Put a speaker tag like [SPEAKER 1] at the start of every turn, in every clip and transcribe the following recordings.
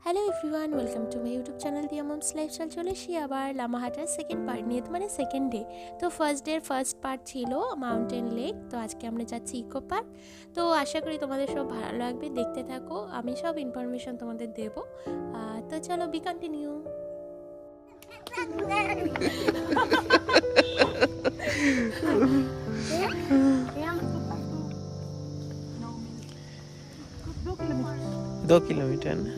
[SPEAKER 1] Hello everyone, welcome to my YouTube channel দিয়া moms lifestyle. চলে এসেছি আবার লামাহাটার সেকেন্ড পার্ট নিয়ে, তো মানে সেকেন্ড ডে। তো ফার্স্ট ডের ফার্স্ট পার্ট ছিল মাউন্টেন লেক, তো আজকে আমরা যাচ্ছি ইকো পার্ক। তো আশা করি তোমাদের সব ভালো লাগবে, দেখতে থাকো, আমি সব ইনফরমেশন তোমাদের দেবো। তো চলো বি কন্টিনিউ।
[SPEAKER 2] दो किलोमीटर ना,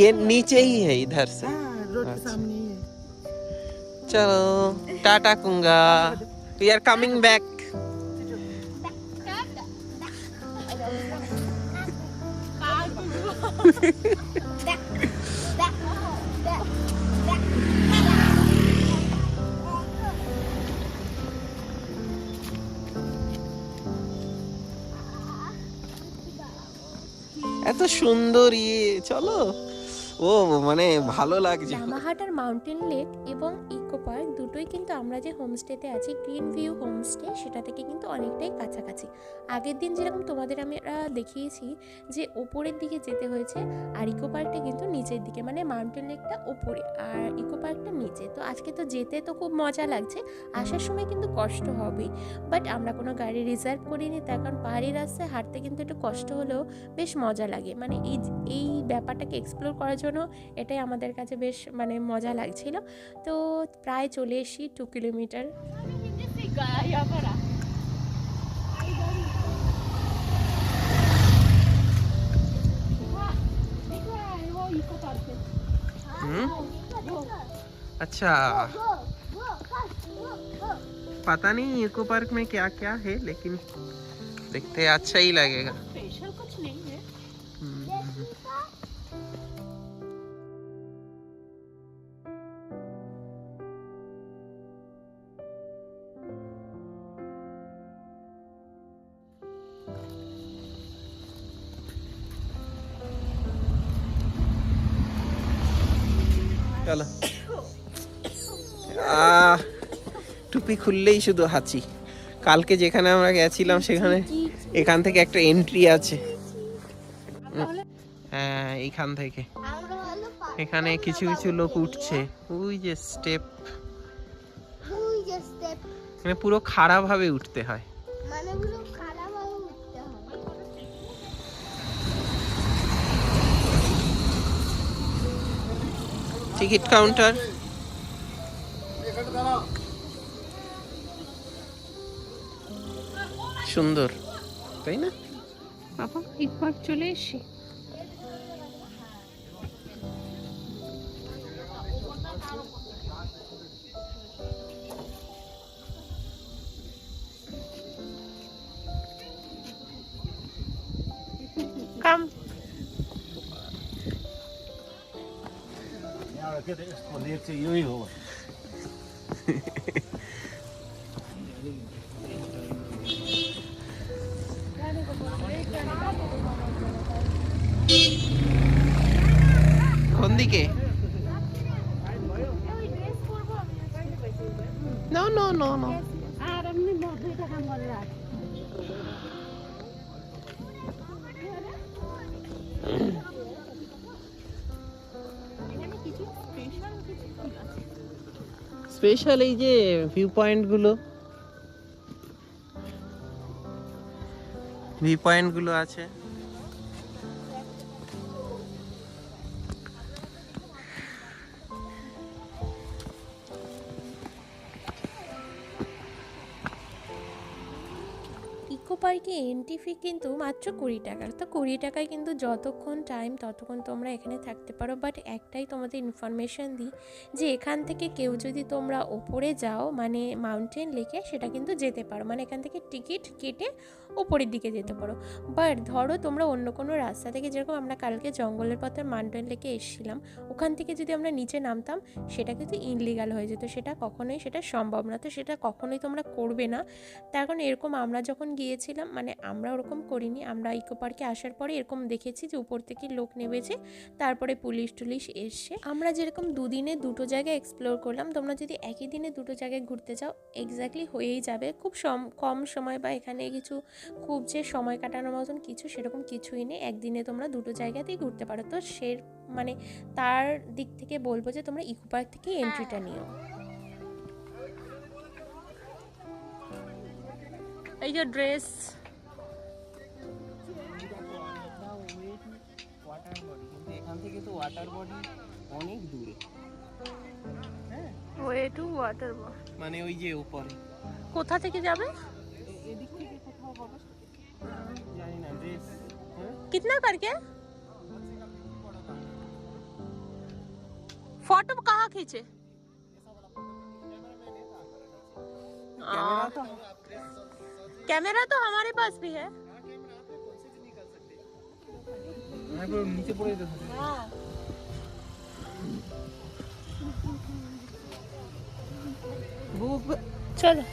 [SPEAKER 2] ये नीचे ही है इधर से।
[SPEAKER 3] रोड के
[SPEAKER 2] अच्छा।
[SPEAKER 3] सामने ही है।
[SPEAKER 2] चलो Tata Kunga, we are coming back. এত সুন্দর ইয়ে, চলো। ও মানে ভালো লাগছে।
[SPEAKER 1] লামাহাটার মাউন্টেন লেক এবং ইকো পার্ক দুটোই কিন্তু আমরা যে হোমস্টেতে আছি, গ্রিন ভিউ হোমস্টে, সেটা থেকে কিন্তু অনেকটাই কাছাকাছি। আগের দিন যেরকম তোমাদের আমরা দেখিয়েছি যে ওপরের দিকে যেতে হয়েছে, আর ইকো পার্কটা কিন্তু নিচের দিকে, মানে মাউন্টেন লেকটা ওপরে আর ইকো পার্কটা নিচে। তো আজকে তো যেতে তো খুব মজা লাগছে, আসার সময় কিন্তু কষ্ট হবেই, বাট আমরা কোনো গাড়ি রিজার্ভ করিনি, তার কারণ পাহাড়ি রাস্তায় হাঁটতে কিন্তু একটু কষ্ট হলেও বেশ মজা লাগে। মানে এই ব্যাপারটাকে এক্সপ্লোর করার জন্য এটাই আমাদের কাছে বেশ মানে মজা লাগছিল। তো প্রায় চলে এসি 2 কিলোমিটার।
[SPEAKER 2] अच्छा, पता नहीं इको पार्क में क्या क्या है, लेकिन देखते हैं, अच्छा ही लगेगा।
[SPEAKER 1] स्पेशल कुछ नहीं है।
[SPEAKER 2] চলো। টুপি খুললেই শুধু হাঁচি। কালকে যেখানে আমরা গেছিলাম সেখানে এখান থেকে একটা এন্ট্রি আছে। হ্যাঁ, এইখান থেকে এখানে কিছু কিছু লোক উঠছে, ওই যে স্টেপ, মানে পুরো খাড়া ভাবে উঠতে হয়। Ticket counter. সুন্দর, তাই না?
[SPEAKER 1] বাবা ইকো পার্ক চলে এসেছি। কাম
[SPEAKER 4] que esconderse yo hijo.
[SPEAKER 2] কোন দিকে? নো নো নো নো,
[SPEAKER 3] আর এমনি দুইটা কাম করে রাখ।
[SPEAKER 2] স্পেশাল এই যে ভিউ পয়েন্ট গুলো আছে।
[SPEAKER 1] ইকো পার্কে এন্ট্রি ফি কিন্তু মাত্র 20 টাকা। তো 20 টাকায় কিন্তু যতক্ষণ টাইম ততক্ষণ তোমরা এখানে থাকতে পারো। বাট একটাই তোমাদের ইনফরমেশন দিই যে এখান থেকে কেউ যদি তোমরা ওপরে যাও, মানে মাউন্টেন লেকে, সেটা কিন্তু যেতে পারো, মানে এখান থেকে টিকিট কেটে ওপরের দিকে যেতে পারো। বাট ধরো তোমরা অন্য কোনো রাস্তা থেকে, যেরকম আমরা কালকে জঙ্গলের পথে মাউন্টেন লেকে এসেছিলাম, ওখান থেকে যদি আমরা নিচে নামতাম সেটা কিন্তু ইনলিগাল হয়ে যেত, সেটা কখনোই সেটা সম্ভব না। তো সেটা কখনোই তোমরা করবে না। তার কারণ এরকম আমরা যখন গিয়েছিলাম, মানে আমরা ওরকম করিনি, আমরা ইকো পার্কে আসার পরে এরকম দেখেছি যে উপর থেকে লোক নেমেছে, তারপরে পুলিশ টুলিশ এসছে। আমরা যেরকম দুদিনে দুটো জায়গায় এক্সপ্লোর করলাম, তোমরা যদি একই দিনে দুটো জায়গায় ঘুরতে চাও এক্স্যাক্টলি হয়েই যাবে, খুব কম সময়, বা এখানে কিছু খুব যে সময় কাটানোর মতন কিছু সেরকম কিছুই নেই, একদিনে তোমরা দুটো জায়গাতেই ঘুরতে পারো। তো সে মানে তার দিক থেকে বলবো যে তোমরা ইকো পার্ক থেকে এন্ট্রিটা নিও। এই যে ড্রেস,
[SPEAKER 2] ওয়াটার বডি, কিন্তু এখান থেকে তো ওয়াটার বডি অনেক দূরে। হ্যাঁ,
[SPEAKER 1] ওয়ে টু ওয়াটার,
[SPEAKER 2] মানে ওই যে উপরে
[SPEAKER 1] কোথা থেকে যাবে
[SPEAKER 2] এদিক থেকে কোথাও হবে, জানি না। ড্রেস
[SPEAKER 1] कितना करके फोटो कहाँ खींचे?
[SPEAKER 2] कैमरा तो
[SPEAKER 1] कैमरा तो हमारे पास भी है।
[SPEAKER 2] नीचे पड़े
[SPEAKER 1] चलो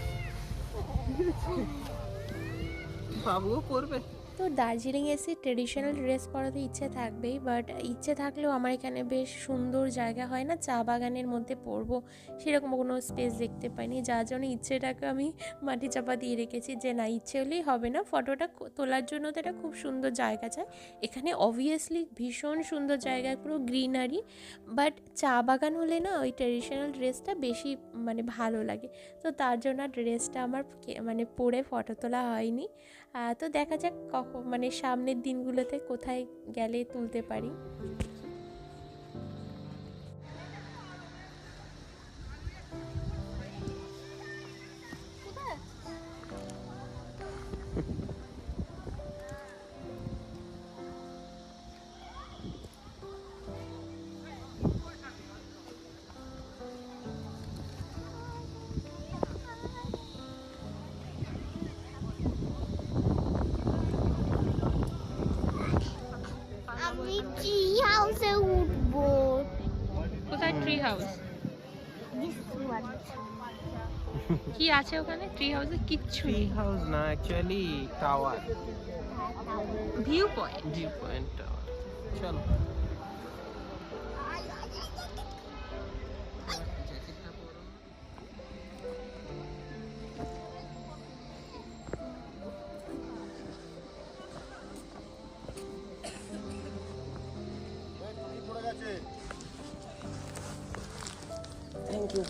[SPEAKER 2] বাবুও পড়বে।
[SPEAKER 1] তো দার্জিলিং এসে ট্রেডিশনাল ড্রেস পরাতে ইচ্ছে থাকবেই, বাট ইচ্ছে থাকলেও আমার এখানে বেশ সুন্দর জায়গা হয় না চা বাগানের মধ্যে পরবো, সেরকম কোনো স্পেস দেখতে পাইনি, যার জন্য ইচ্ছেটাকে আমি মাটি চাপা দিয়ে রেখেছি যে না, ইচ্ছে হলেই হবে না, ফটোটা তোলার জন্য তো এটা খুব সুন্দর জায়গা চাই। এখানে অবভিয়াসলি ভীষণ সুন্দর জায়গা, পুরো গ্রিনারি, বাট চা বাগান হলে না ওই ট্রেডিশনাল ড্রেসটা বেশি মানে ভালো লাগে। তো তার জন্য ড্রেসটা আমার মানে পরে ফটো তোলা হয়নি। তো দেখা যাক কখন মানে সামনের দিনগুলোতে কোথায় গেলে তুলতে পারি।
[SPEAKER 3] আমি ট্রি হাউসে উঠবো।
[SPEAKER 1] কোথায় ট্রি হাউস?
[SPEAKER 3] This one.
[SPEAKER 1] কি আছে ওখানে ট্রি হাউসে? কিচ্ছু
[SPEAKER 2] ট্রি হাউস না, actually tower,
[SPEAKER 1] view point.
[SPEAKER 2] View point tower. চলো থ্যাংক ইউ।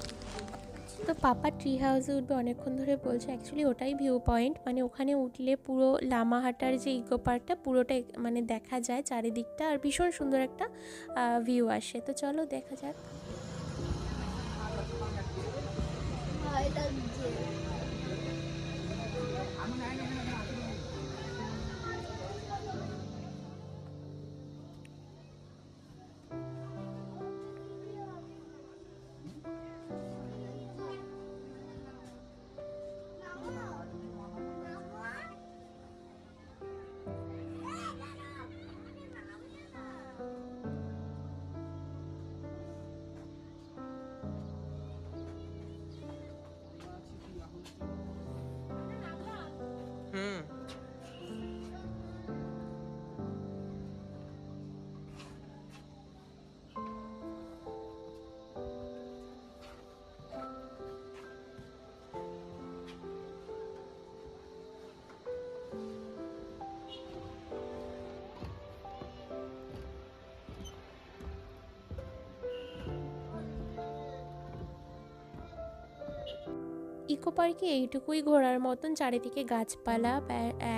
[SPEAKER 1] তো পাপা ট্রি হাউসে উঠবে অনেকক্ষণ ধরে বলছে, অ্যাকচুয়ালি ওটাই ভিউ পয়েন্ট, মানে ওখানে উঠলে পুরো লামাহাটার যে ইকো পার্কটা পুরোটা মানে দেখা যায় চারিদিকটা, আর ভীষণ সুন্দর একটা ভিউ আসে। তো চলো দেখা যাক।
[SPEAKER 2] হুম,
[SPEAKER 1] ইকো পার্কে এইটুকুই ঘোরার মতন, চারিদিকে গাছপালা,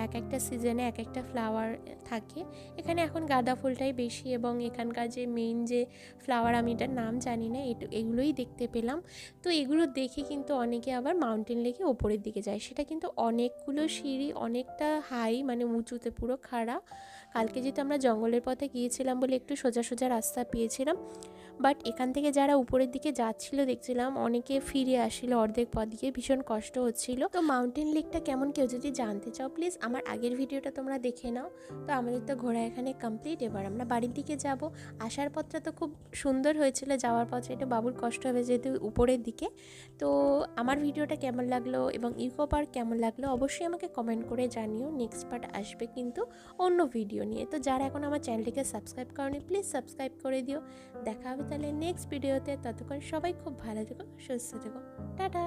[SPEAKER 1] এক একটা সিজনে এক একটা ফ্লাওয়ার থাকে। এখানে এখন গাঁদা ফুলটাই বেশি, এবং এখানকার যে মেইন যে ফ্লাওয়ার আমি এটার নাম জানি না, এগুলোই দেখতে পেলাম। তো এগুলো দেখে কিন্তু অনেকে আবার মাউন্টেন লেকে ওপরের দিকে যায়, সেটা কিন্তু অনেকগুলো সিঁড়ি, অনেকটা হাই মানে উঁচুতে পুরো খাড়া। কালকে যেহেতু আমরা জঙ্গলের পথে গিয়েছিলাম বলে একটু সোজা সোজা রাস্তা পেয়েছিলাম, বাট এখান থেকে যারা উপরের দিকে যাচ্ছিল দেখছিলাম অনেকে ফিরে আসছিল অর্ধেক পথ গিয়ে, ভীষণ কষ্ট হচ্ছিল। তো মাউন্টেন লেকটা কেমন কেউ যদি জানতে চাও প্লিজ আমার আগের ভিডিওটা তোমরা দেখে নাও। তো আমাদের তো ঘোরা এখানে কমপ্লিট, এবার আমরা বাড়ির দিকে যাব। আসার পথটা তো খুব সুন্দর হয়েছিল, যাওয়ার পথে একটু বাবুর কষ্ট হবে যেহেতু উপরের দিকে। তো আমার ভিডিওটা কেমন লাগলো এবং ইকো পার্ক কেমন লাগলো অবশ্যই আমাকে কমেন্ট করে জানিও। নেক্সট পার্ট আসবে কিন্তু অন্য ভিডিও নিয়ে। তো যারা এখন আমার চ্যানেলটিকে সাবস্ক্রাইব করনি প্লিজ সাবস্ক্রাইব করে দিও। দেখা হবে তাহলে নেক্সট ভিডিওতে, ততক্ষণ সবাই খুব ভালো থেকো, সুস্থ থেকো, টাটা।